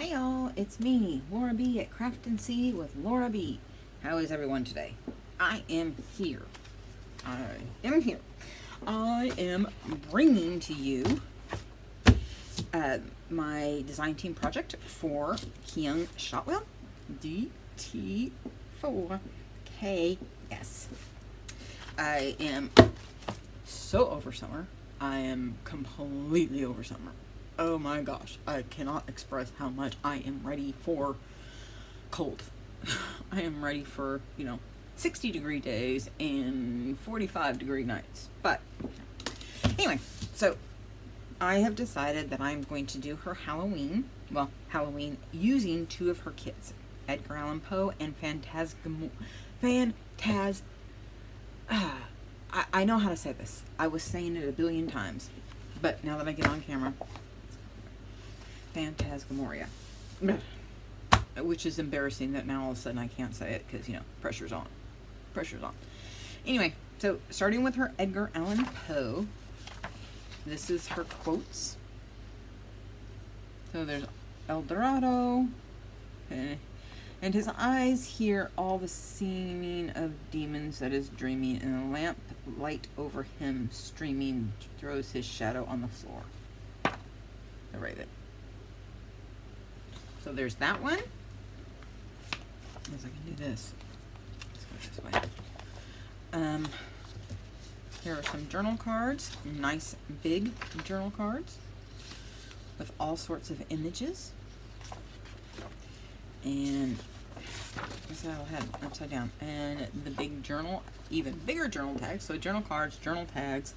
Hey y'all, it's me, Laura B at Craft and See with Laura B. How is everyone today? I am here. I am bringing to you my design team project for Kyung Shotwell, DT4KS. I am so over summer. I am completely over summer. Oh my gosh, I cannot express how much I am ready for cold. I am ready for, 60-degree days and 45-degree nights. But anyway, so I have decided that I'm going to do her Halloween using two of her kits, Edgar Allan Poe and I know how to say this. I was saying it a billion times, but now that I get on camera, Phantasmagoria, which is embarrassing that now all of a sudden I can't say it because, pressure's on. Anyway, so starting with her Edgar Allan Poe, this is her quotes. So there's El Dorado, and his eyes hear all the singing of demons that is dreaming, and a lamp light over him streaming throws his shadow on the floor. The Raven. So there's that one. As I can do this. Let's go this way. Here are some journal cards. Nice big journal cards with all sorts of images. And what's that? I had upside down. And the big journal, even bigger journal tags. So journal cards, journal tags.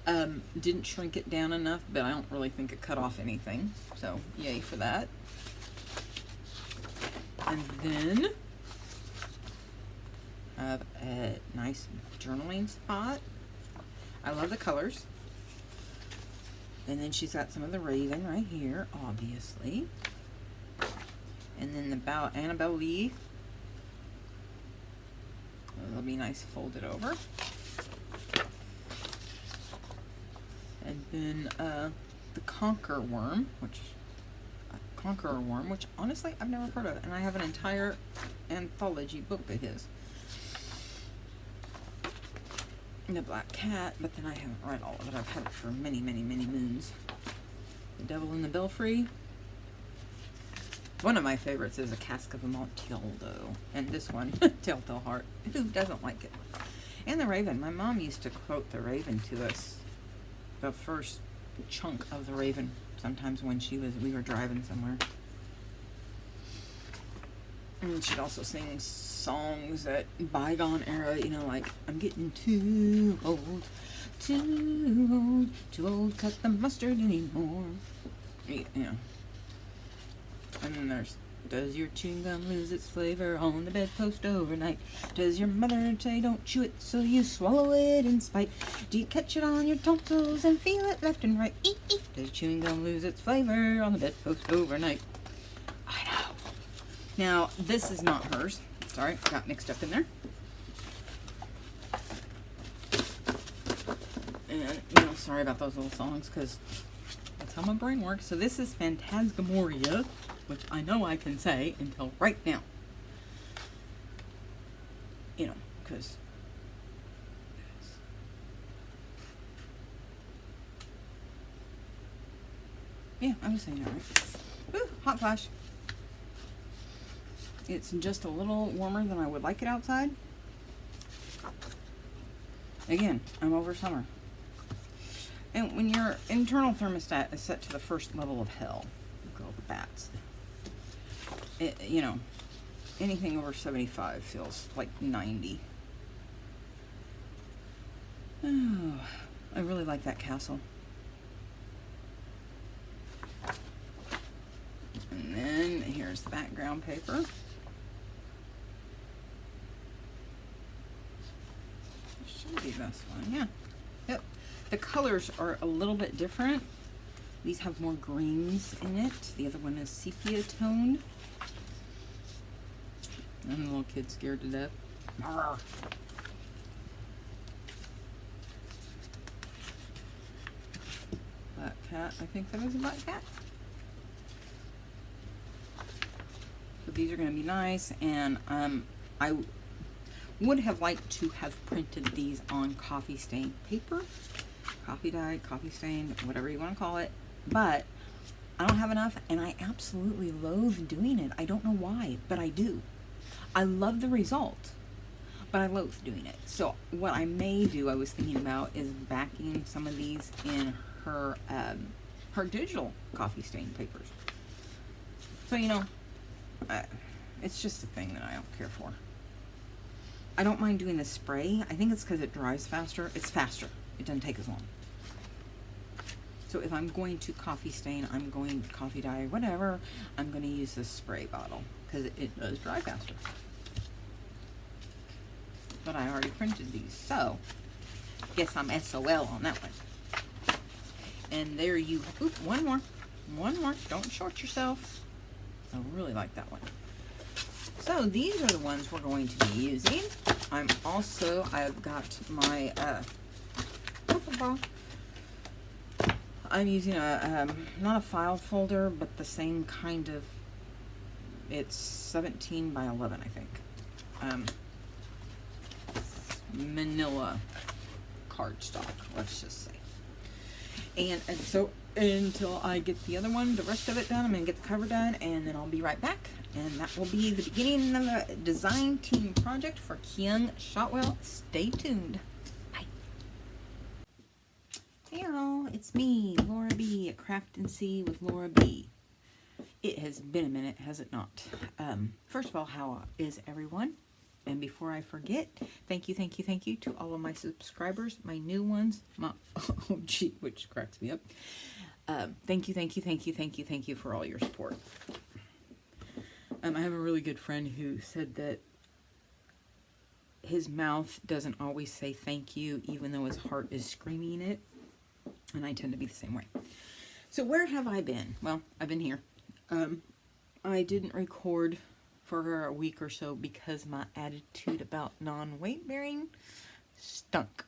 Didn't shrink it down enough, but I don't really think it cut off anything. So yay for that. And then I have a nice journaling spot. I love the colors. And then she's got some of the Raven right here, obviously. And then the Annabelle Lee. It'll be nice folded over. And then the Conqueror Worm, which honestly I've never heard of, and I have an entire anthology book of his. And the Black Cat, but then I haven't read all of it. I've had it for many, many, many moons. The Devil in the Belfry. One of my favorites is A Cask of Amontillado, and this one, Telltale Heart. Who doesn't like it? And the Raven. My mom used to quote the Raven to us, the first chunk of the Raven, sometimes when we were driving somewhere. And she'd also sing songs that bygone era, like I'm getting too old, too old, cut the mustard anymore. And then there's, does your chewing gum lose its flavor on the bedpost overnight? Does your mother say don't chew it so you swallow it in spite? Do you catch it on your tonsils and feel it left and right? Eek, eek. Does chewing gum lose its flavor on the bedpost overnight? I know. Now, this is not hers. Sorry, got mixed up in there. And, sorry about those little songs, because that's how my brain works. So this is Phantasmagoria, which I know I can say until right now. Because yeah, I was saying that right. Woo, hot flash. It's just a little warmer than I would like it outside. Again, I'm over summer. And when your internal thermostat is set to the first level of hell, go the bats. Anything over 75 feels like 90. Oh, I really like that castle. And then here's the background paper. Should be this one, yeah. Yep. The colors are a little bit different. These have more greens in it. The other one is sepia toned. And the little kid scared to death. Arrgh. Black cat. I think that is a black cat. these are going to be nice, and I would have liked to have printed these on coffee stained paper, coffee dyed, coffee stained, whatever you want to call it, but I don't have enough, and I absolutely loathe doing it. I don't know why, but I do. I love the result, but I loathe doing it. So what I may do, I was thinking about, is backing some of these in her her digital coffee stained papers. So, you know, it's just a thing that I don't care for. I don't mind doing the spray. I think it's because it dries faster. It's faster. It doesn't take as long. So if I'm going to coffee stain, I'm going to coffee dye, whatever, I'm going to use this spray bottle because it does dry faster. But I already printed these, so guess I'm SOL on that one. And there you, oop, one more, don't short yourself. I really like that one. So these are the ones we're going to be using. I've got my I'm using not a file folder, but the same kind of, it's 17 by 11, I think. Manila cardstock, let's just say. And so until I get the other one, the rest of it done, I'm going to get the cover done, and then I'll be right back. And that will be the beginning of a design team project for Kyung Shotwell. Stay tuned. Bye. Hey y'all, it's me, Laura B. at Craft and See with Laura B. It has been a minute, has it not? First of all, how is everyone? And before I forget, thank you to all of my subscribers, my new ones, my OG, which cracks me up. Thank you for all your support. I have a really good friend who said that his mouth doesn't always say thank you, even though his heart is screaming it. And I tend to be the same way. So where have I been? Well, I've been here. I didn't record for a week or so because my attitude about non-weight bearing stunk.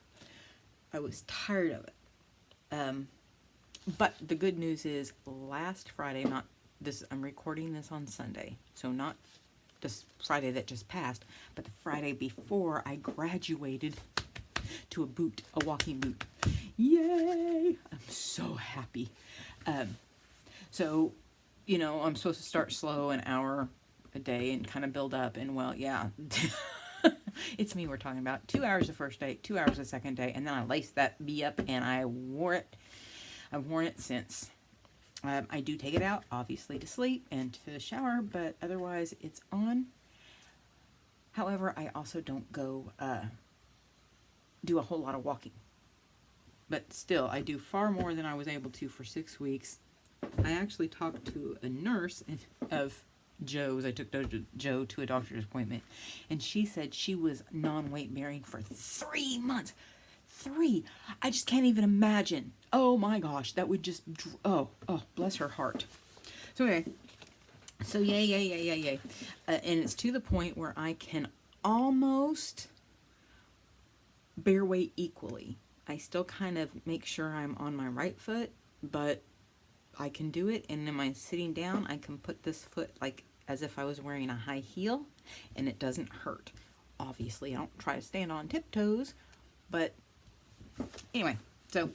I was tired of it. But the good news is last Friday, I'm recording this on Sunday, so not this Friday that just passed, but the Friday before, I graduated to a walking boot. Yay! I'm so happy. So, you know, I'm supposed to start slow, an hour a day, and kind of build up, and well, yeah. It's me we're talking about. 2 hours the first day, 2 hours the second day, and then I laced that bee up, and I wore it. I've worn it since. I do take it out, obviously, to sleep and to shower, but otherwise it's on. However, I also don't go do a whole lot of walking. But still, I do far more than I was able to for 6 weeks. I actually talked to a nurse of Joe's. I took Joe to a doctor's appointment, and she said she was non-weight bearing for 3 months. 3. I just can't even imagine. Oh my gosh, that would just, oh, bless her heart. So anyway, so yay. And it's to the point where I can almost bear weight equally. I still kind of make sure I'm on my right foot, but I can do it. And am I sitting down, I can put this foot like as if I was wearing a high heel, and it doesn't hurt. Obviously, I don't try to stand on tiptoes, but anyway, so,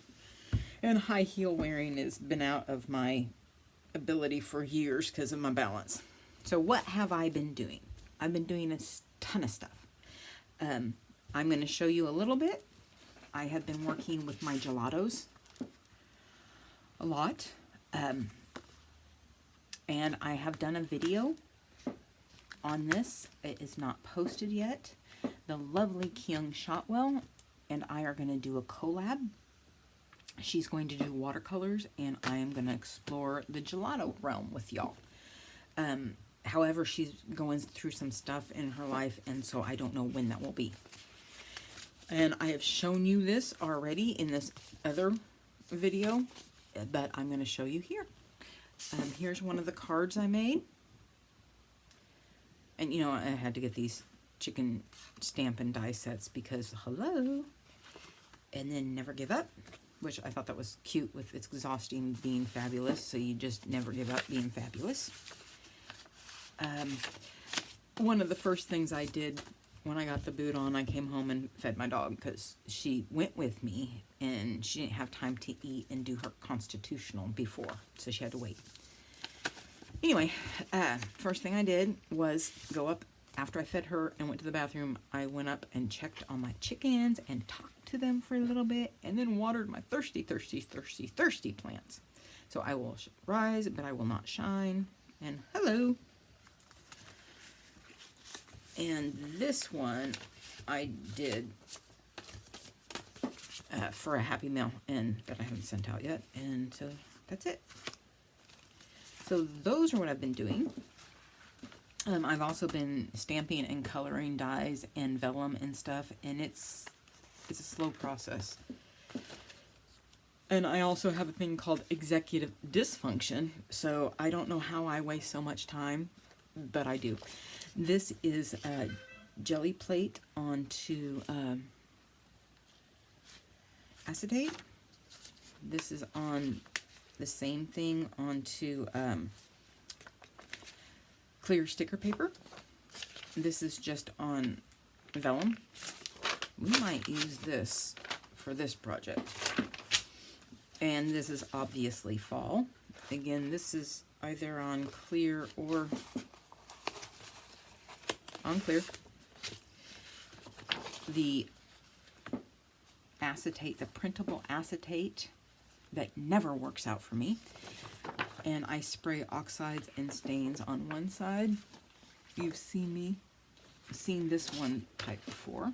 and high heel wearing has been out of my ability for years because of my balance. So what have I been doing? I've been doing a ton of stuff. I'm going to show you a little bit. I have been working with my gelatos a lot. And I have done a video on this. It is not posted yet. The lovely Kyung Shotwell and I are going to do a collab. She's going to do watercolors, and I am going to explore the gelato realm with y'all. However, she's going through some stuff in her life, and so I don't know when that will be. And I have shown you this already in this other video, but I'm going to show you here. Here's one of the cards I made. And, you know, I had to get these chicken stamp and die sets because, hello. And then Never Give Up, which I thought that was cute with It's Exhausting Being Fabulous, so you just never give up being fabulous. One of the first things I did when I got the boot on, I came home and fed my dog because she went with me and she didn't have time to eat and do her constitutional before, so she had to wait. Anyway, first thing I did was go up after I fed her and went to the bathroom. I went up and checked on my chickens and talked to them for a little bit and then watered my thirsty plants. So I will rise, but I will not shine. And hello. And this one I did for a Happy Mail and that I haven't sent out yet. And so that's it. So those are what I've been doing. I've also been stamping and coloring dies and vellum and stuff, and it's a slow process. And I also have a thing called executive dysfunction, so I don't know how I waste so much time, but I do. This is a jelly plate onto acetate. This is on the same thing onto clear sticker paper. This is just on vellum. We might use this for this project. And this is obviously fall. Again, this is either on clear or on clear. The acetate, the printable acetate that never works out for me. And I spray oxides and stains on one side. You've seen this one type before.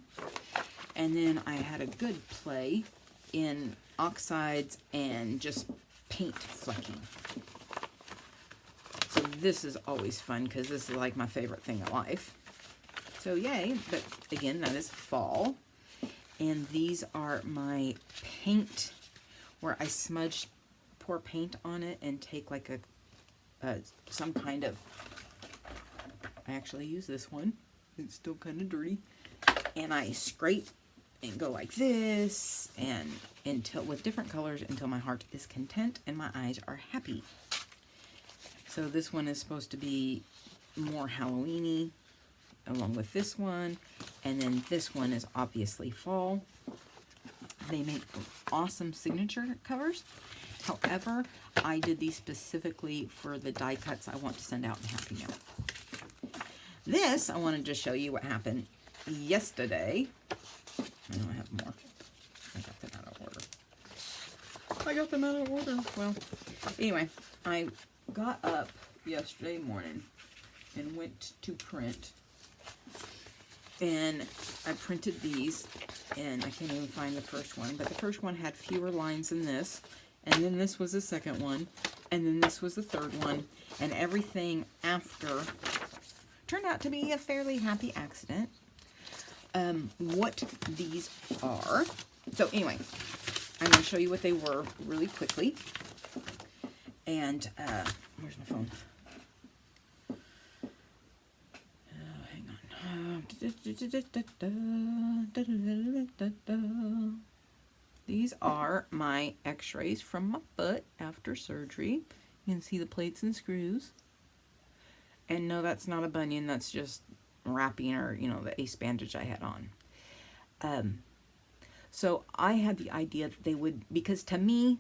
And then I had a good play in oxides and just paint flecking. So this is always fun because this is like my favorite thing in life. So yay, but again, that is fall. And these are my paint where I smudge, pour paint on it and take like some kind of, I actually use this one, it's still kind of dirty, and I scrape and go like this and until with different colors until my heart is content and my eyes are happy. So this one is supposed to be more Halloween-y along with this one, and then this one is obviously fall. They make awesome signature covers. However, I did these specifically for the die cuts I want to send out in Happy Mail. This, I wanted to show you what happened yesterday. I know I have more. I got them out of order. Well, anyway, I got up yesterday morning and went to print. And I printed these, and I can't even find the first one, but the first one had fewer lines than this, and then this was the second one, and then this was the third one, and everything after turned out to be a fairly happy accident. What these are, so anyway, I'm going to show you what they were really quickly, and where's my phone? These are my x-rays from my foot after surgery. You can see the plates and screws. And no, that's not a bunion, that's just wrapping, or, you know, the ace bandage I had on. So I had the idea that they would, because to me,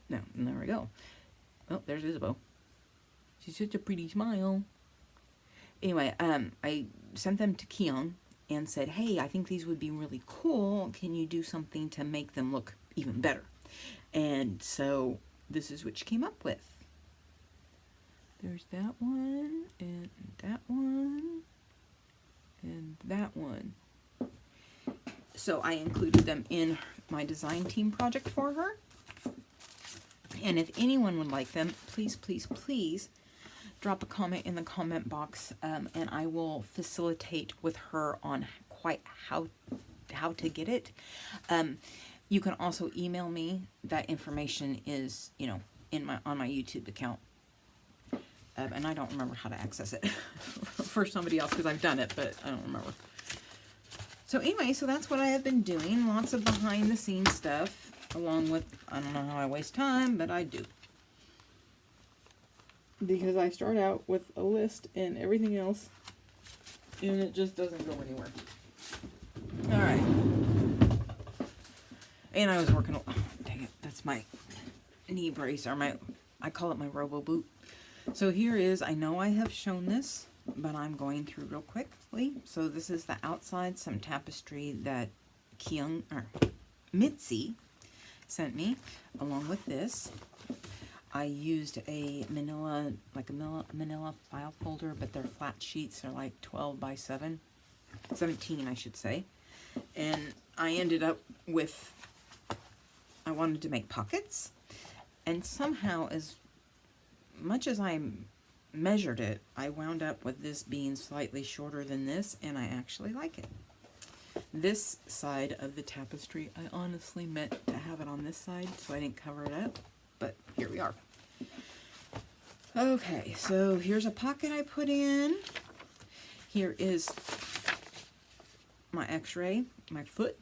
no, there we go. Oh, there's Isabeau. She's such a pretty smile. Anyway, I sent them to Kyung and said, hey, I think these would be really cool. Can you do something to make them look even better? And so this is what she came up with. There's that one, and that one, and that one. So I included them in my design team project for her. And if anyone would like them, please, please, please drop a comment in the comment box, and I will facilitate with her on quite how to get it. You can also email me. That information is, you know, on my YouTube account. And I don't remember how to access it for somebody else because I've done it, but I don't remember. So anyway, so that's what I have been doing. Lots of behind the scenes stuff, along with, I don't know how I waste time, but I do. because I start out with a list and everything else, and it just doesn't go anywhere. Alright. And I was working, oh, dang it, that's my knee brace, or I call it my robo boot. So here is, I know I have shown this, but I'm going through real quickly. So this is the outside, some tapestry that Mitzi sent me, along with this. I used a manila file folder, but they're flat sheets. They're like 12 by 17, I should say. And I ended up with, I wanted to make pockets. And somehow, as much as I measured it, I wound up with this being slightly shorter than this, and I actually like it. This side of the tapestry, I honestly meant to have it on this side, so I didn't cover it up. But here we are. Okay, so here's a pocket I put in. Here is my x-ray, my foot.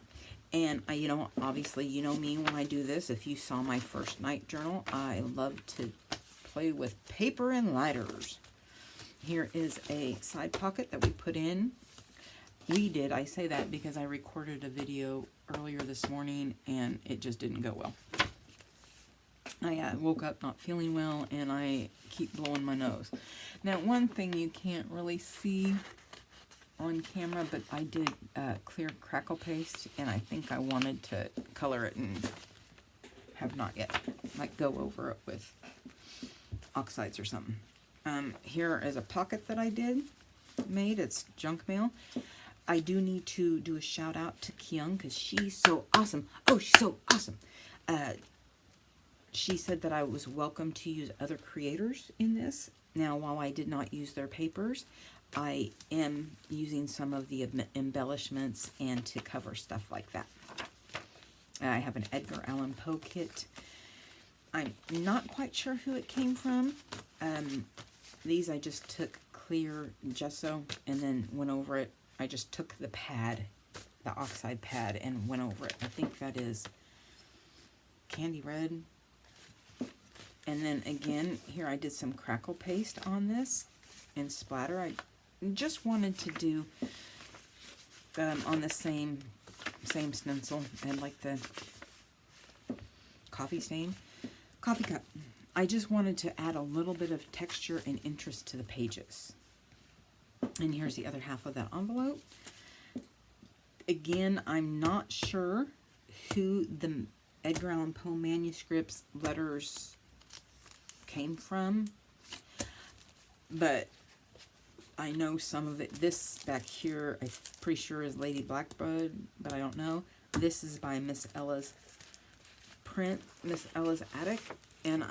And obviously, you know me when I do this. If you saw my first night journal, I love to play with paper and lighters. Here is a side pocket that we put in. I say that because I recorded a video earlier this morning and it just didn't go well. I woke up not feeling well, and I keep blowing my nose. Now, one thing you can't really see on camera, but I did clear crackle paste, and I think I wanted to color it and have not yet, like go over it with oxides or something. Here is a pocket that I made. It's junk mail. I do need to do a shout out to Kyung, because she's so awesome. Oh, she's so awesome. She said that I was welcome to use other creators in this. Now, while I did not use their papers, I am using some of the embellishments and to cover stuff like that. I have an Edgar Allan Poe kit. I'm not quite sure who it came from. These I just took clear gesso and then went over it. I just took the pad, the oxide pad, and went over it. I think that is Candy Red. And then again, here I did some crackle paste on this and splatter. I just wanted to do on the same stencil, and like the coffee cup. I just wanted to add a little bit of texture and interest to the pages. And here's the other half of that envelope. Again, I'm not sure who the Edgar Allan Poe manuscripts letters came from, but I know some of it. This back here, I'm pretty sure is Lady Blackblood, but I don't know. This is by Miss Ella's print, Miss Ella's Attic, and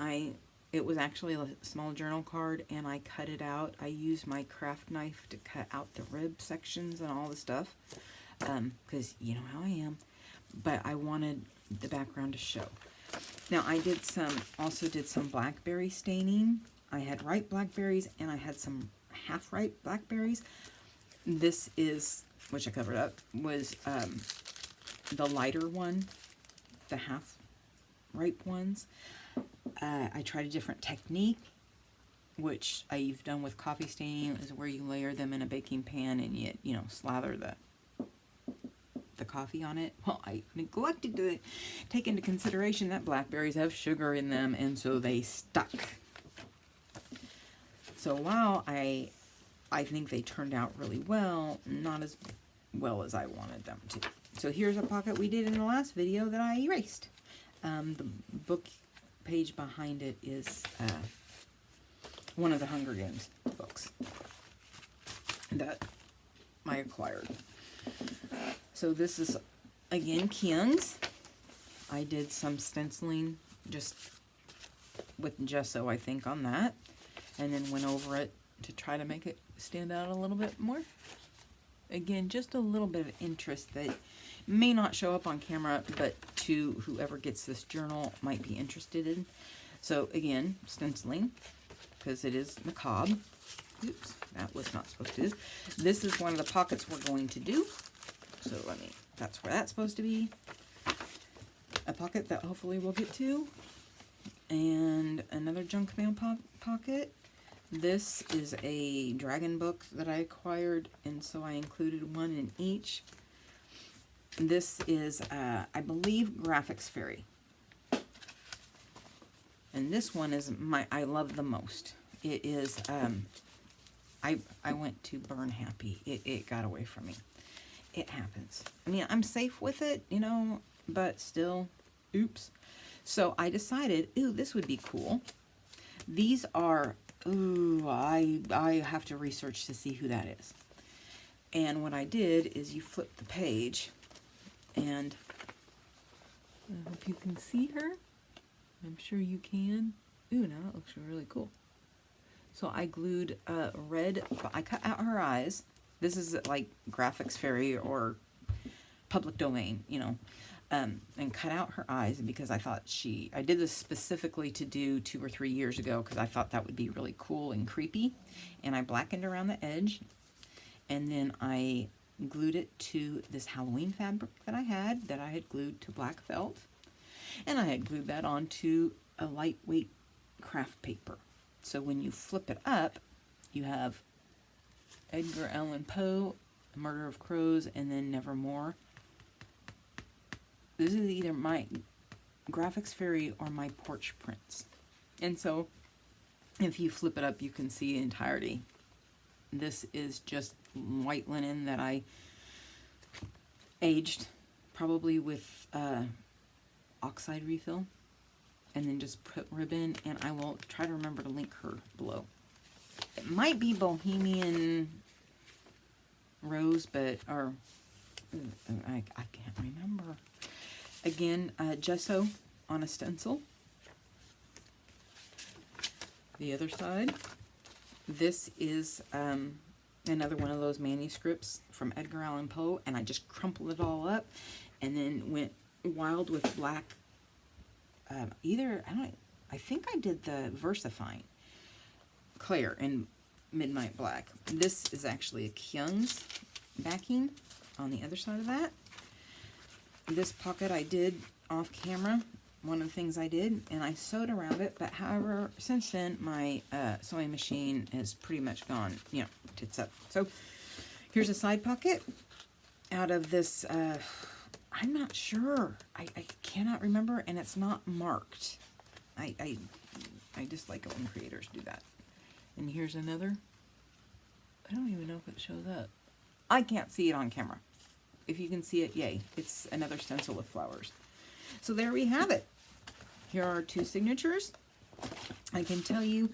it was actually a small journal card, and I cut it out. I used my craft knife to cut out the rib sections and all the stuff, because you know how I am, but I wanted the background to show. Now, I also did some blackberry staining. I had ripe blackberries, and I had some half-ripe blackberries. This is, which I covered up, was the lighter one, the half-ripe ones. I tried a different technique, which I've done with coffee staining, is where you layer them in a baking pan and you slather the coffee on it. Well, I neglected to take into consideration that blackberries have sugar in them, and so they stuck. So while I think they turned out really well, not as well as I wanted them to. So here's a pocket we did in the last video that I erased. The book page behind it is one of the Hunger Games books that I acquired. So this is, again, Kyung's. I did some stenciling just with gesso, I think, on that, and then went over it to try to make it stand out a little bit more. Again, just a little bit of interest that may not show up on camera, but to whoever gets this journal might be interested in. So again, stenciling, because it is macabre. Oops, that was not supposed to do. This is one of the pockets we're going to do. So that's where that's supposed to be. A pocket that hopefully we'll get to. And another junk mail pocket. This is a dragon book that I acquired, and so I included one in each. This is, I believe, Graphics Fairy. And this one is I love the most. It is, I went to burn happy. It got away from me. It happens. I mean, I'm safe with it, you know, but still, oops. So I decided, ooh, this would be cool. These are, ooh, I have to research to see who that is. And what I did is you flip the page, and I hope you can see her. I'm sure you can. Ooh, now that looks really cool. So I glued red, I cut out her eyes. This is like Graphics Fairy or public domain, you know, and cut out her eyes because I thought I did this specifically to do 2 or 3 years ago because I thought that would be really cool and creepy. And I blackened around the edge, and then I glued it to this Halloween fabric that I had glued to black felt. And I had glued that onto a lightweight craft paper. So when you flip it up, you have Edgar Allan Poe, Murder of Crows, and then Nevermore. This is either my Graphics Fairy or my Porch Prints. And so if you flip it up, you can see the entirety. This is just white linen that I aged, probably with oxide refill, and then just put ribbon, and I will try to remember to link her below. It might be Bohemian Rose, but, or, I can't remember. Again, gesso on a stencil. The other side. This is another one of those manuscripts from Edgar Allan Poe, and I just crumpled it all up, and then went wild with black. I think I did the VersaFine Claire in Midnight Black. This is actually a Kyung's backing on the other side of that. This pocket I did off camera, one of the things I did, and I sewed around it, but however, since then, my sewing machine is pretty much gone, you know, tits up. So here's a side pocket out of this, I'm not sure. I cannot remember, and it's not marked. I just like it when creators do that. And here's another. I don't even know if it shows up. I can't see it on camera. If you can see it, yay. It's another stencil with flowers. So there we have it. Here are 2 signatures. I can tell you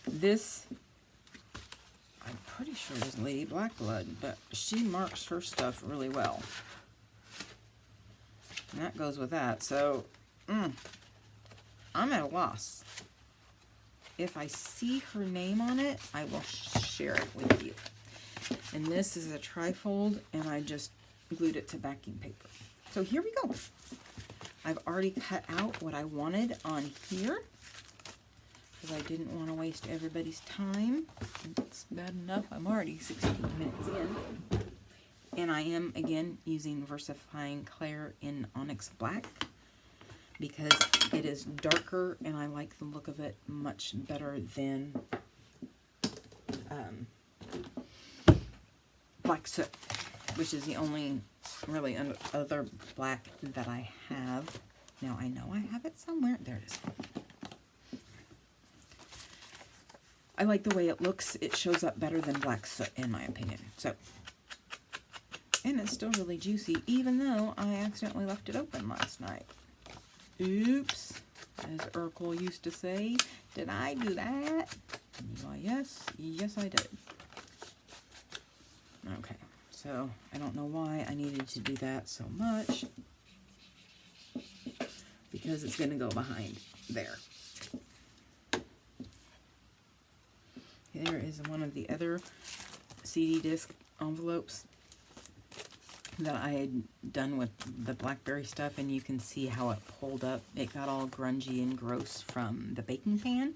this, I'm pretty sure it is Lady Blackblood, but she marks her stuff really well. And that goes with that. So, I'm at a loss. If I see her name on it, I will share it with you. And this is a trifold, and I just glued it to backing paper. So here we go. I've already cut out what I wanted on here because I didn't want to waste everybody's time. It's bad enough. I'm already 16 minutes in. And I am, again, using VersaFine Claire in Onyx Black because it is darker and I like the look of it much better than Black Soot, which is the only really other black that I have. Now I know I have it somewhere. There it is. I like the way it looks. It shows up better than Black Soot in my opinion. So, and it's still really juicy, even though I accidentally left it open last night. Oops, as Urkel used to say. Did I do that? Why, yes, I did. Okay, so I don't know why I needed to do that so much, because it's going to go behind there. There is one of the other CD disc envelopes that I had done with the blackberry stuff, and you can see how it pulled up. It got all grungy and gross from the baking pan.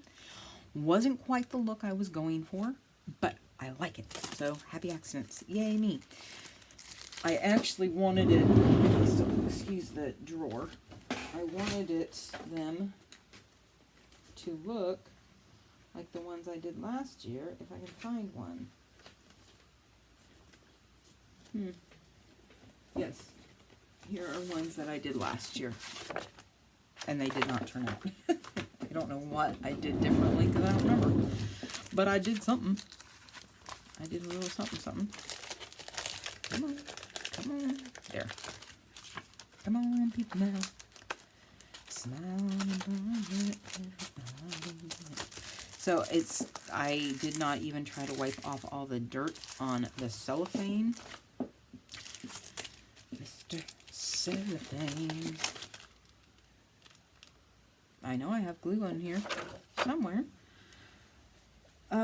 Wasn't quite the look I was going for, but I like it. So, happy accidents. Yay me. I actually wanted it, excuse the drawer, I wanted them to look like the ones I did last year, if I can find one. Yes, here are ones that I did last year, and they did not turn out. I don't know what I did differently because I don't remember, but I did something. I did a little something, something. Come on, come on, there. Come on, people now. Smile and so I did not even try to wipe off all the dirt on the cellophane. Mr. Cellophane. I know I have glue on here somewhere.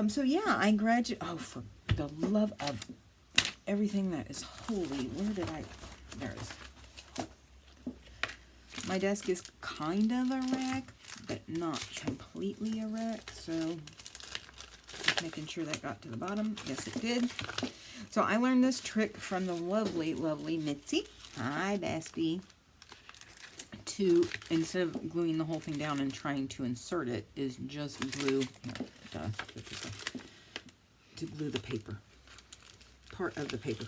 So yeah, I graduated. Oh, for the love of everything that is holy. Where did I? There it is. My desk is kind of a wreck, but not completely a wreck. So just making sure that got to the bottom. Yes, it did. So I learned this trick from the lovely, lovely Mitzi. Hi, bestie. To, instead of gluing the whole thing down and trying to insert it, is just glue, here, to glue the paper, part of the paper.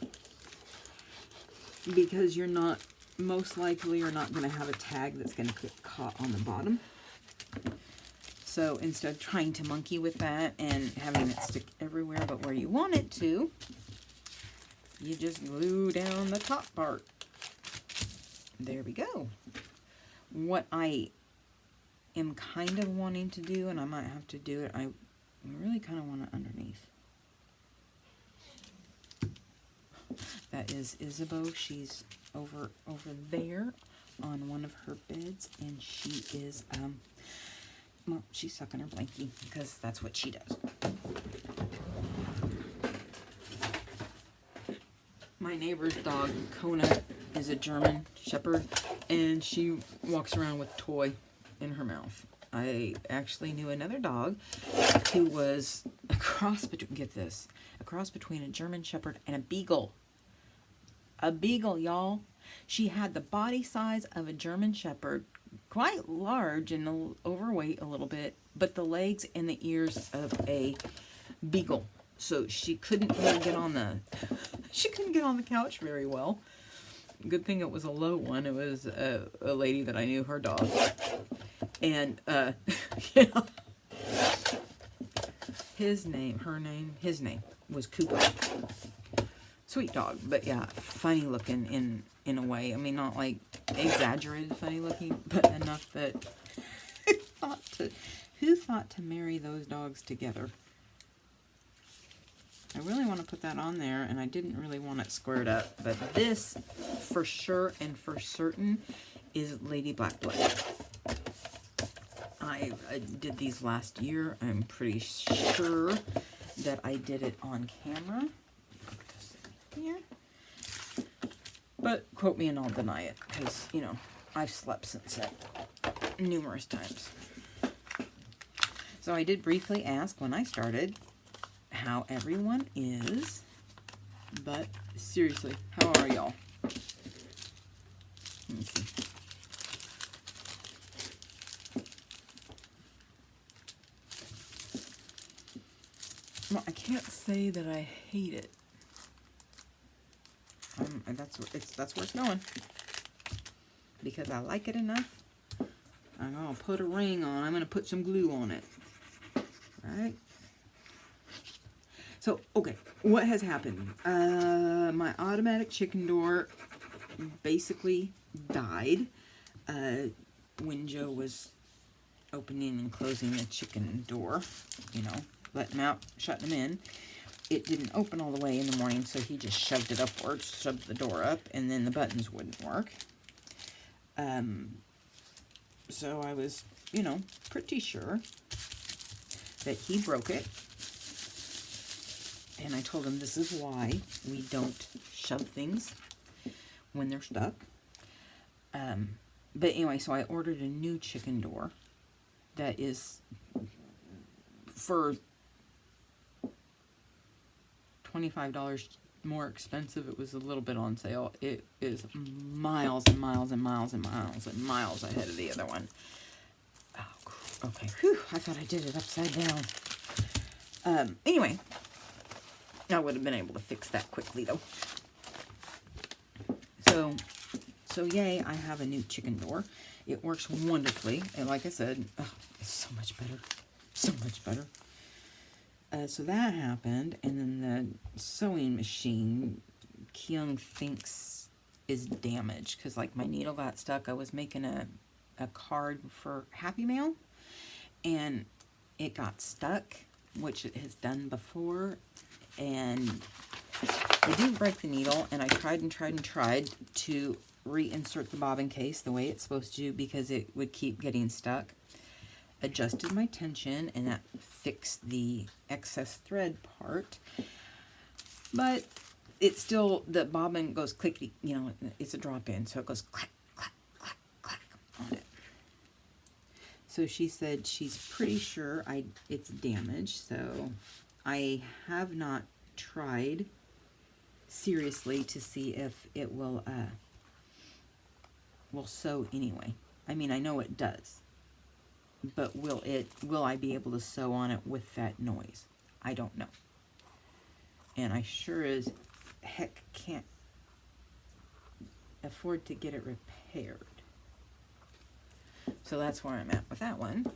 Because you're not, most likely you're not going to have a tag that's going to get caught on the bottom. So instead of trying to monkey with that and having it stick everywhere but where you want it to, you just glue down the top part. There we go. What I am kind of wanting to do, and I might have to do it, I really kind of want it underneath. That is Isabeau. She's over there on one of her beds, and she is, well, she's sucking her blankie, because that's what she does. My neighbor's dog, Kona, is a German Shepherd, and she walks around with a toy in her mouth. I actually knew another dog who was a cross between, get this, a cross between a German Shepherd and a Beagle. A Beagle, y'all. She had the body size of a German Shepherd, quite large and overweight a little bit, but the legs and the ears of a Beagle. So she couldn't really get on the, she couldn't get on the couch very well. Good thing it was a low one. It was a lady that I knew, her dog. And, yeah. His name was Cooper. Sweet dog, but yeah, funny looking in a way. I mean, not like exaggerated funny looking, but enough that who thought to marry those dogs together? I really want to put that on there, and I didn't really want it squared up, but this, for sure and for certain, is Lady Blackblood. I did these last year. I'm pretty sure that I did it on camera. Here. But quote me and I'll deny it, because, you know, I've slept since then numerous times. So I did briefly ask when I started how everyone is, but seriously, how are y'all? Let me see. Well, I can't say that I hate it. That's where it's going. Because I like it enough. I'm gonna put a ring on. I'm gonna put some glue on it. Right? So, okay, what has happened? My automatic chicken door basically died when Joe was opening and closing the chicken door, you know, letting him out, shutting him in. It didn't open all the way in the morning, so he just shoved it upwards, shoved the door up, and then the buttons wouldn't work. So I was, you know, pretty sure that he broke it. And I told him this is why we don't shove things when they're stuck. But anyway, so I ordered a new chicken door that is for $25 more expensive. It was a little bit on sale. It is miles and miles and miles and miles and miles ahead of the other one. Oh, okay. Whew, I thought I did it upside down. Anyway, I would have been able to fix that quickly though. So yay, I have a new chicken door. It works wonderfully, and like I said, oh, it's so much better, so much better. So that happened, and then the sewing machine, Kyung thinks is damaged because like my needle got stuck. I was making a card for Happy Mail, and it got stuck, which it has done before, and it didn't break the needle, and I tried and tried and tried to reinsert the bobbin case the way it's supposed to because it would keep getting stuck. Adjusted my tension, and that fixed the excess thread part, but it's still, the bobbin goes clicky, you know, it's a drop-in, so it goes clack, clack, clack, clack on it. So she said she's pretty sure it's damaged, so I have not tried seriously to see if it will sew anyway. I mean, I know it does, but will I be able to sew on it with that noise? I don't know. And I sure as heck can't afford to get it repaired. So that's where I'm at with that one.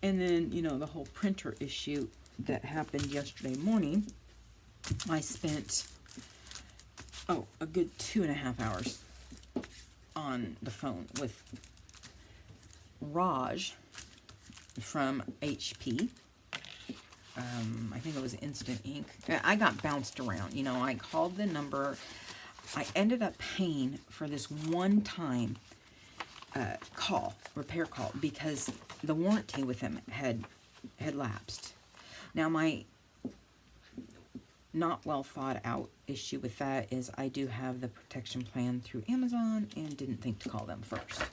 And then, you know, the whole printer issue that happened yesterday morning, I spent, a good 2.5 hours on the phone with Raj from HP. I think it was Instant Ink. I got bounced around. You know, I called the number. I ended up paying for this one-time repair call, because the warranty with them had lapsed. Now, my not well thought out issue with that is I do have the protection plan through Amazon and didn't think to call them first.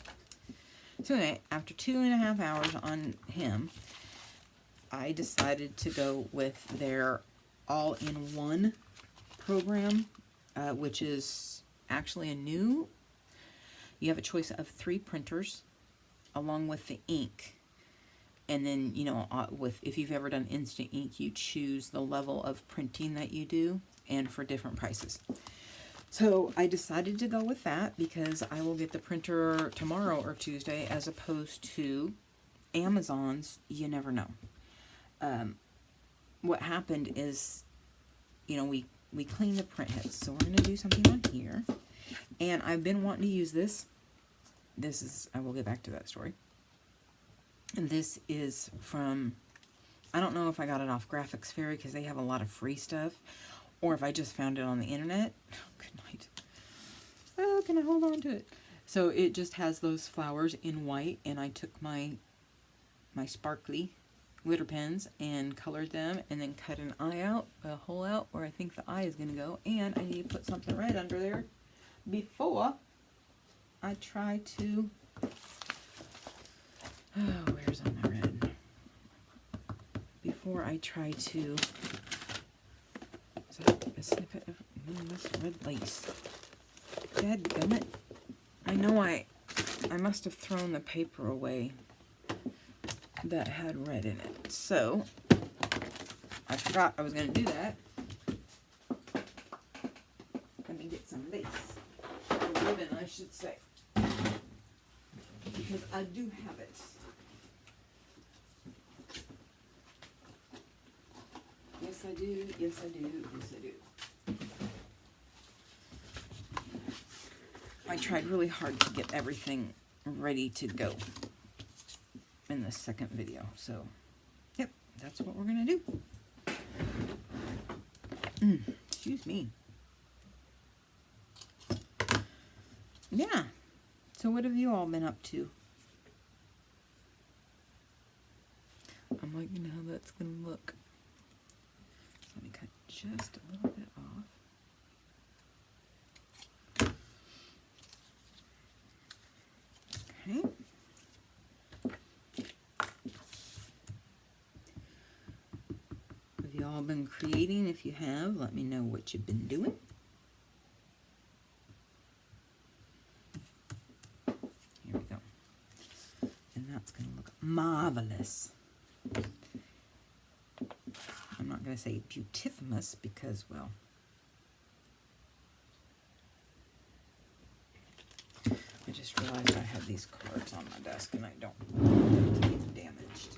So anyway, after 2.5 hours on him, I decided to go with their all-in-one program, which is actually you have a choice of 3 printers along with the ink. And then, you know, if you've ever done Instant Ink, you choose the level of printing that you do, and for different prices. So I decided to go with that because I will get the printer tomorrow or Tuesday, as opposed to Amazon's. You never know. What happened is, you know, we cleaned the print heads. So we're going to do something on here. And I've been wanting to use this. This is, I will get back to that story. And this is from, I don't know if I got it off Graphics Fairy because they have a lot of free stuff, or if I just found it on the internet. Good night. Oh, can I hold on to it? So it just has those flowers in white, and I took my sparkly glitter pens and colored them, and then cut an eye out, a hole out where I think the eye is going to go, and I need to put something red under there before I try to... Oh, where's all my red? Before I try to... Is that a snippet of this red lace? Dadgummit. I know I must have thrown the paper away that had red in it. So, I forgot I was going to do that. Let me get some lace. Or ribbon, I should say. Because I do have it. Yes, I do. Yes, I do. Yes, I do. I tried really hard to get everything ready to go in the second video. So, yep, that's what we're going to do. Excuse me. Yeah. So what have you all been up to? I'm liking how that's going to look. Let me cut just a little bit off. Okay. Have you all been creating? If you have, let me know what you've been doing. Here we go. And that's going to look marvelous. going to say beautifulness because, well, I just realized I had these cards on my desk and I don't want them to get damaged.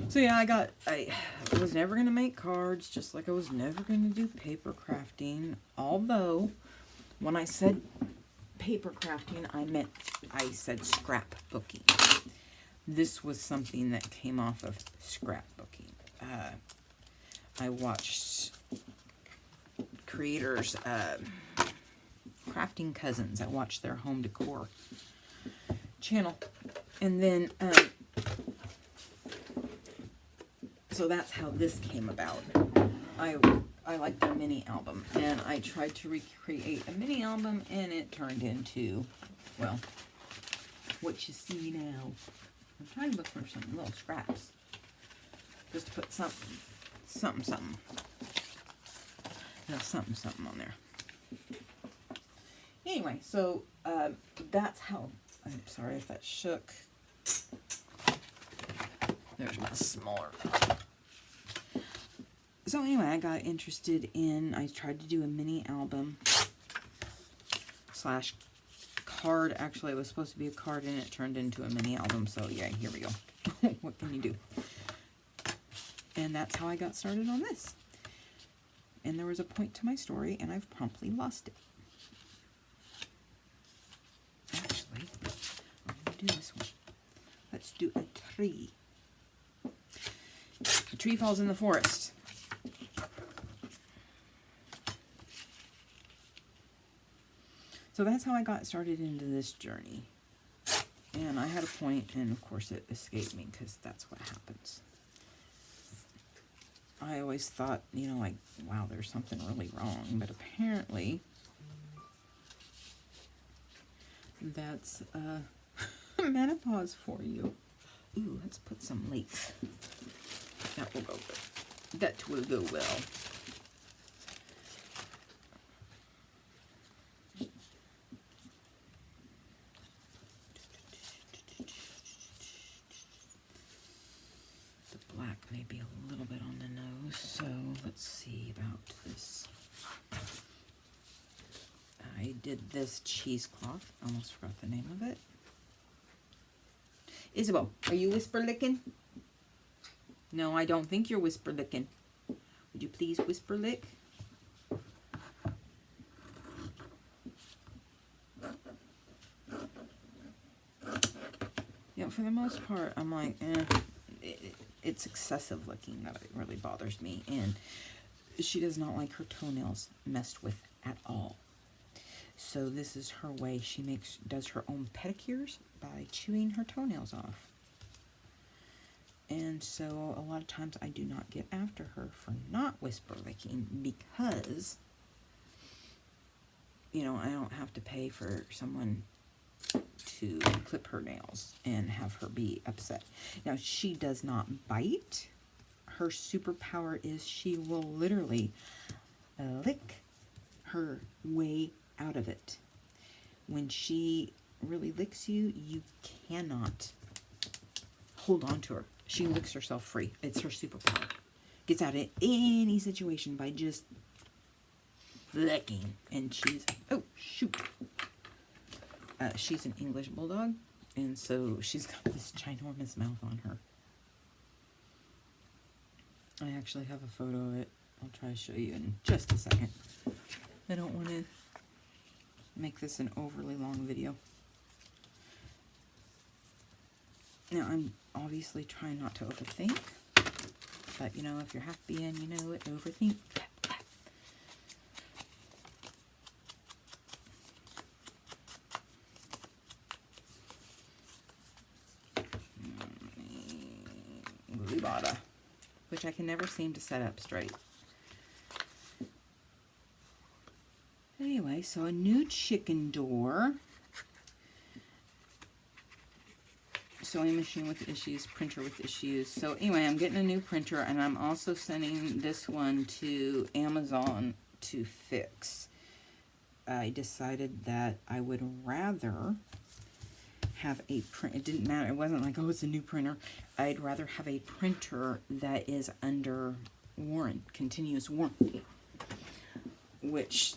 So yeah, I was never going to make cards, just like I was never going to do paper crafting. Although, when I said paper crafting, I said scrapbooking. This was something that came off of scrapbooking. I watched creators, Crafting Cousins. I watched their home decor channel. And then, so that's how this came about. I liked their mini album, and I tried to recreate a mini album, and it turned into, well, what you see now. I'm trying to look for some little scraps, just to put something, you know, something on there. Anyway, so that's how. I'm sorry if that shook. There's my smaller. So anyway, I got interested in, I tried to do a mini album slash card. Actually, it was supposed to be a card and it turned into a mini album. So yeah, here we go. What can you do? And that's how I got started on this. And there was a point to my story and I've promptly lost it. Actually, I'm going to do this one. Let's do a tree. A tree falls in the forest. So that's how I got started into this journey. And I had a point, and of course it escaped me because that's what happens. I always thought, you know, like, wow, there's something really wrong. But apparently, that's menopause for you. Ooh, let's put some lace. That will go good. That will go well. The black may be a little bit on the nose, so let's see about this. I did this cheesecloth. Almost forgot the name of it. Isabel, are you whisper licking? No, I don't think you're whisper licking. Would you please whisper lick? Yeah, for the most part, I'm like, it's excessive licking that it really bothers me. And she does not like her toenails messed with at all. So this is her way. She does her own pedicures by chewing her toenails off. And so a lot of times I do not get after her for not whisper licking because, you know, I don't have to pay for someone to clip her nails and have her be upset. Now, she does not bite. Her superpower is she will literally lick her way out of it. When she really licks you, you cannot hold on to her. She licks herself free. It's her superpower. Gets out of any situation by just licking. And she's, oh, shoot. She's an English bulldog, and so she's got this ginormous mouth on her. I actually have a photo of it. I'll try to show you in just a second. I don't want to make this an overly long video. Now, I'm obviously trying not to overthink, but, you know, if you're half being, you know it, overthink. Bada, which I can never seem to set up straight. Anyway, so a new chicken door. Sewing machine with issues, printer with issues. So anyway, I'm getting a new printer, and I'm also sending this one to Amazon to fix. I decided that I would rather have a print. It didn't matter. It wasn't like, oh, it's a new printer. I'd rather have a printer that is under continuous warranty, which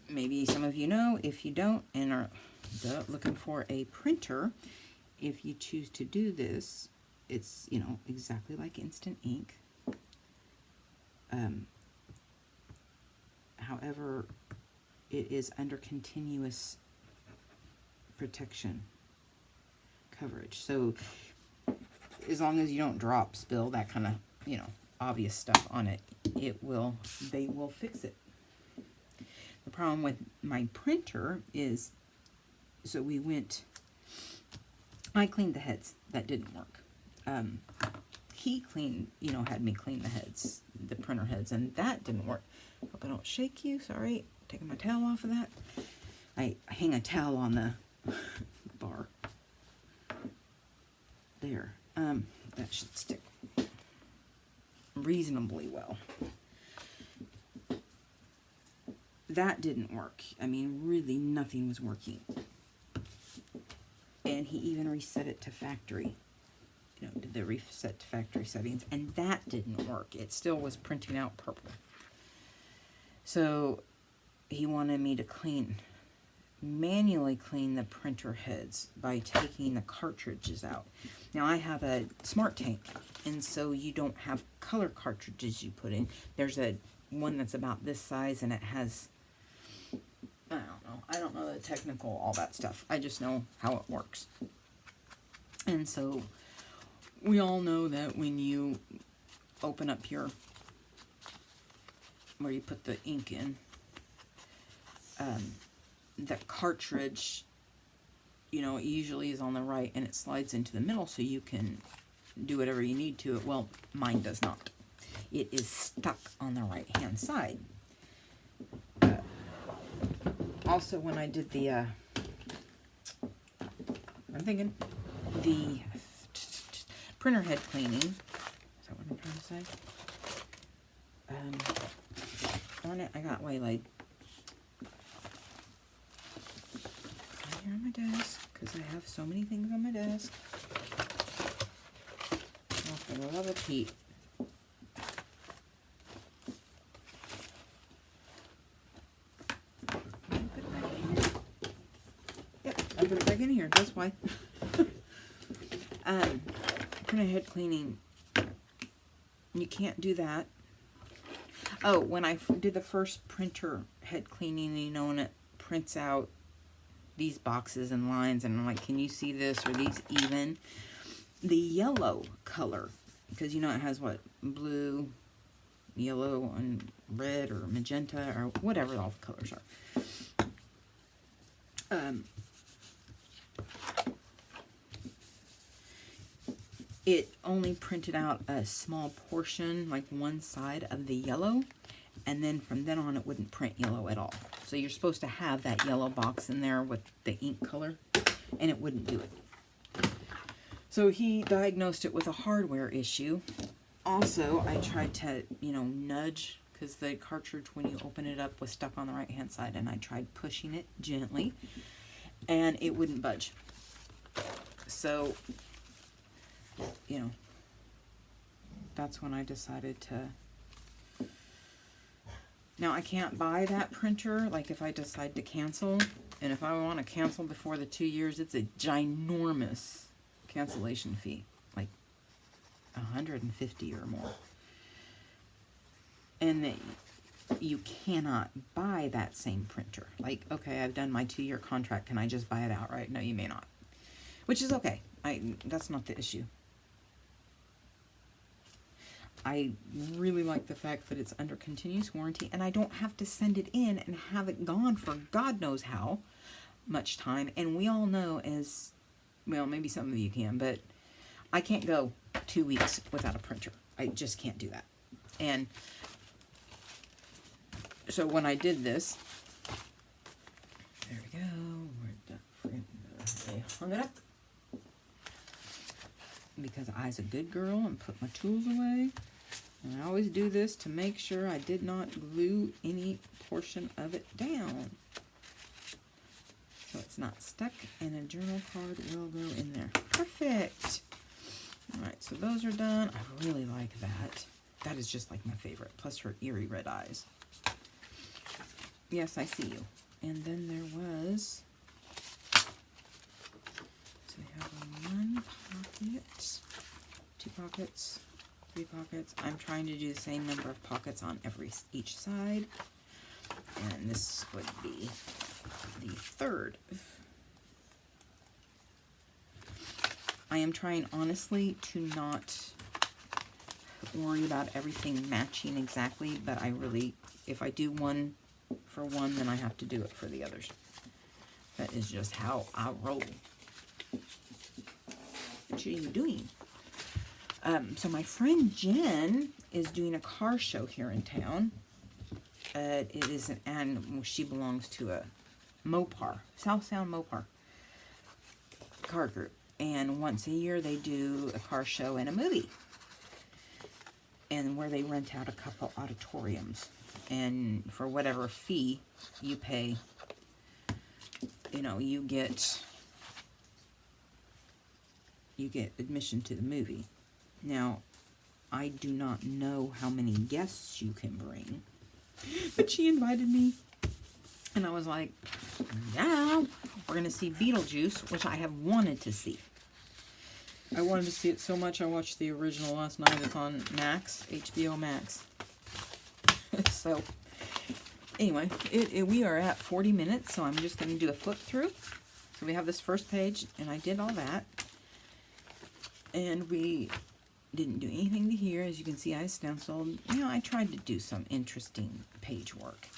maybe some of you know. If you don't and are looking for a printer, if you choose to do this, it's, you know, exactly like Instant Ink. However, it is under continuous protection coverage. So as long as you don't drop, spill, that kind of, you know, obvious stuff on it, they will fix it. The problem with my printer is, so I cleaned the heads. That didn't work. He had me clean the heads, the printer heads, and that didn't work. Hope I don't shake you. Sorry. Taking my towel off of that. I hang a towel on the bar. There. That should stick reasonably well. That didn't work. I mean, really nothing was working. And he even reset it to factory. You know, did the reset to factory settings, and that didn't work. It still was printing out purple. So he wanted me to manually clean the printer heads by taking the cartridges out. Now I have a Smart Tank, and so you don't have color cartridges you put in. There's one that's about this size, and it has, I don't know the technical, all that stuff. I just know how it works. And so we all know that when you open up where you put the ink in, the cartridge, you know, it usually is on the right and it slides into the middle so you can do whatever you need to it. Well, mine does not. It is stuck on the right hand side. Also, when I did the printer head cleaning, is that what I'm trying to say? On it, I got waylaid. Right here on my desk, because I have so many things on my desk. Oh, for the love of Pete. Yep, I put it back in here, that's why. Printer head cleaning, you can't do that. Oh, when I did the first printer head cleaning, you know, and it prints out these boxes and lines, and I'm like, can you see this? Are these even? The yellow color, because you know it has what? Blue, yellow, and red, or magenta, or whatever all the colors are. It only printed out a small portion, like one side of the yellow, and then from then on it wouldn't print yellow at all. So you're supposed to have that yellow box in there with the ink color, and it wouldn't do it. So he diagnosed it with a hardware issue. Also, I tried to, you know, nudge, because the cartridge, when you open it up, was stuck on the right hand side, and I tried pushing it gently, and it wouldn't budge. So, you know, that's when I decided to. Now, I can't buy that printer, like if I decide to cancel, and if I want to cancel before the 2 years, it's a ginormous cancellation fee, like $150 or more. And you cannot buy that same printer. Like, okay, I've done my 2-year contract, can I just buy it outright? No, you may not. Which is okay. That's not the issue. I really like the fact that it's under continuous warranty, and I don't have to send it in and have it gone for God knows how much time. And we all know, as well, maybe some of you can, but I can't go 2 weeks without a printer. I just can't do that. And so when I did this, there we go. I hung it up because I was a good girl and put my tools away. And I always do this to make sure I did not glue any portion of it down. so it's not stuck, and a journal card will go in there. Perfect. All right, so those are done. I really like that. That is just like my favorite, plus her eerie red eyes. Yes, I see you. And then there was, so we have one pocket, 2 pockets, 3 pockets. I'm trying to do the same number of pockets on each side. And this would be the 3rd. I am trying honestly to not worry about everything matching exactly, but I really, if I do one for one, then I have to do it for the others. That is just how I roll. What are you doing? So my friend Jen is doing a car show here in town. It is and she belongs to a Mopar, South Sound Mopar car group. And once a year they do a car show and a movie. And where they rent out a couple auditoriums. And for whatever fee you pay, you know, you get admission to the movie. Now, I do not know how many guests you can bring, but she invited me, and I was like, yeah, we're going to see Beetlejuice, which I have wanted to see. I wanted to see it so much, I watched the original last night. It's on Max, HBO Max. So, anyway, we are at 40 minutes, so I'm just going to do a flip through. So we have this first page, and I did all that. And we didn't do anything to here. As you can see, I stenciled. You know, I tried to do some interesting page work.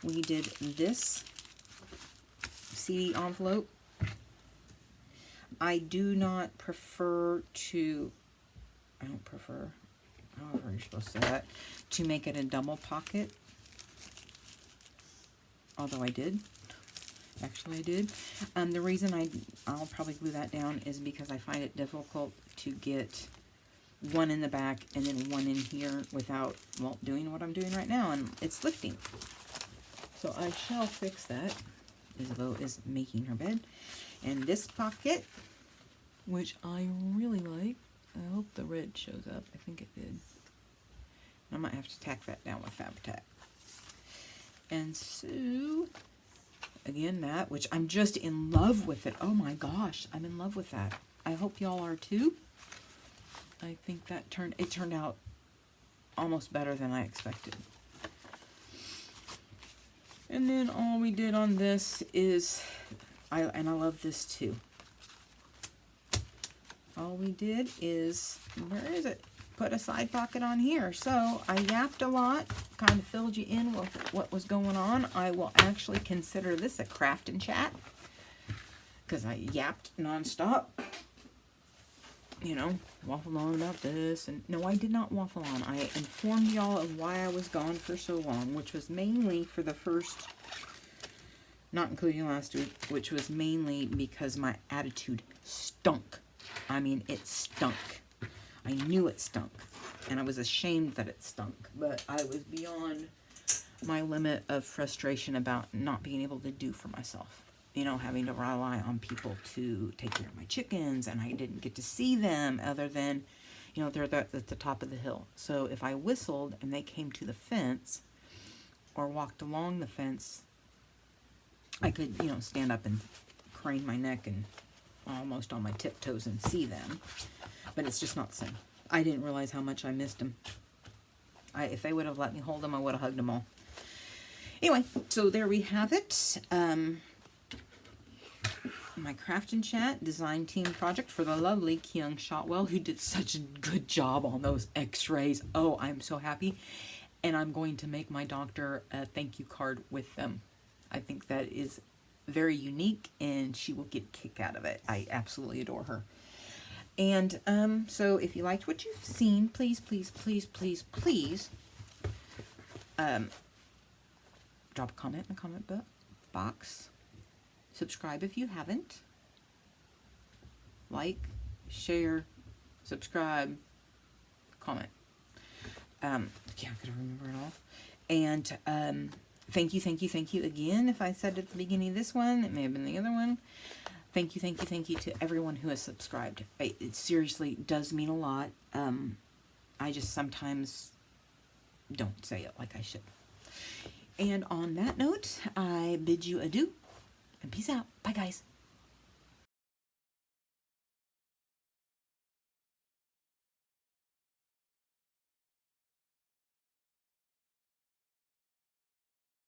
We did this CD envelope. I do not prefer to, I don't prefer, however you're supposed to say that, to make it a double pocket. Although I did. Actually, I did. The reason I'll probably glue that down is because I find it difficult to get one in the back and then one in here without, well, doing what I'm doing right now, and it's lifting. So I shall fix that. Isabel is making her bed. And this pocket, which I really like, I hope the red shows up. I think it did. I might have to tack that down with Fab-Tac. And so, again, that, which I'm just in love with it. Oh my gosh, I'm in love with that. I hope y'all are too. I think that turned out almost better than I expected. And then all we did on this is, and I love this too. All we did is, where is it? Put a side pocket on here. So I yapped a lot, kind of filled you in with what was going on. I will actually consider this a craft and chat because I yapped nonstop. You know, waffled on about this. And no, I did not waffle on. I informed y'all of why I was gone for so long, which was mainly for the first, not including last week, which was mainly because my attitude stunk. I mean, it stunk. I knew it stunk, and I was ashamed that it stunk, but I was beyond my limit of frustration about not being able to do for myself. You know, having to rely on people to take care of my chickens, and I didn't get to see them other than, you know, they're at the top of the hill. So if I whistled and they came to the fence or walked along the fence, I could, you know, stand up and crane my neck and almost on my tiptoes and see them. But it's just not the same. I didn't realize how much I missed them. If they would have let me hold them, I would have hugged them all. Anyway, so there we have it. My Craft and Chat design team project for the lovely Kyung Shotwell, who did such a good job on those x-rays. Oh, I'm so happy. And I'm going to make my doctor a thank you card with them. I think that is very unique, and she will get a kick out of it. I absolutely adore her. And so if you liked what you've seen, please, please, please, please, please drop a comment in the comment box. Subscribe if you haven't. Like, share, subscribe, comment. Yeah, I'm gonna remember it all. And Thank you, thank you, thank you again. If I said at the beginning of this one, it may have been the other one. Thank you, thank you, thank you to everyone who has subscribed. It seriously does mean a lot. I just sometimes don't say it like I should. And on that note, I bid you adieu and peace out. Bye, guys.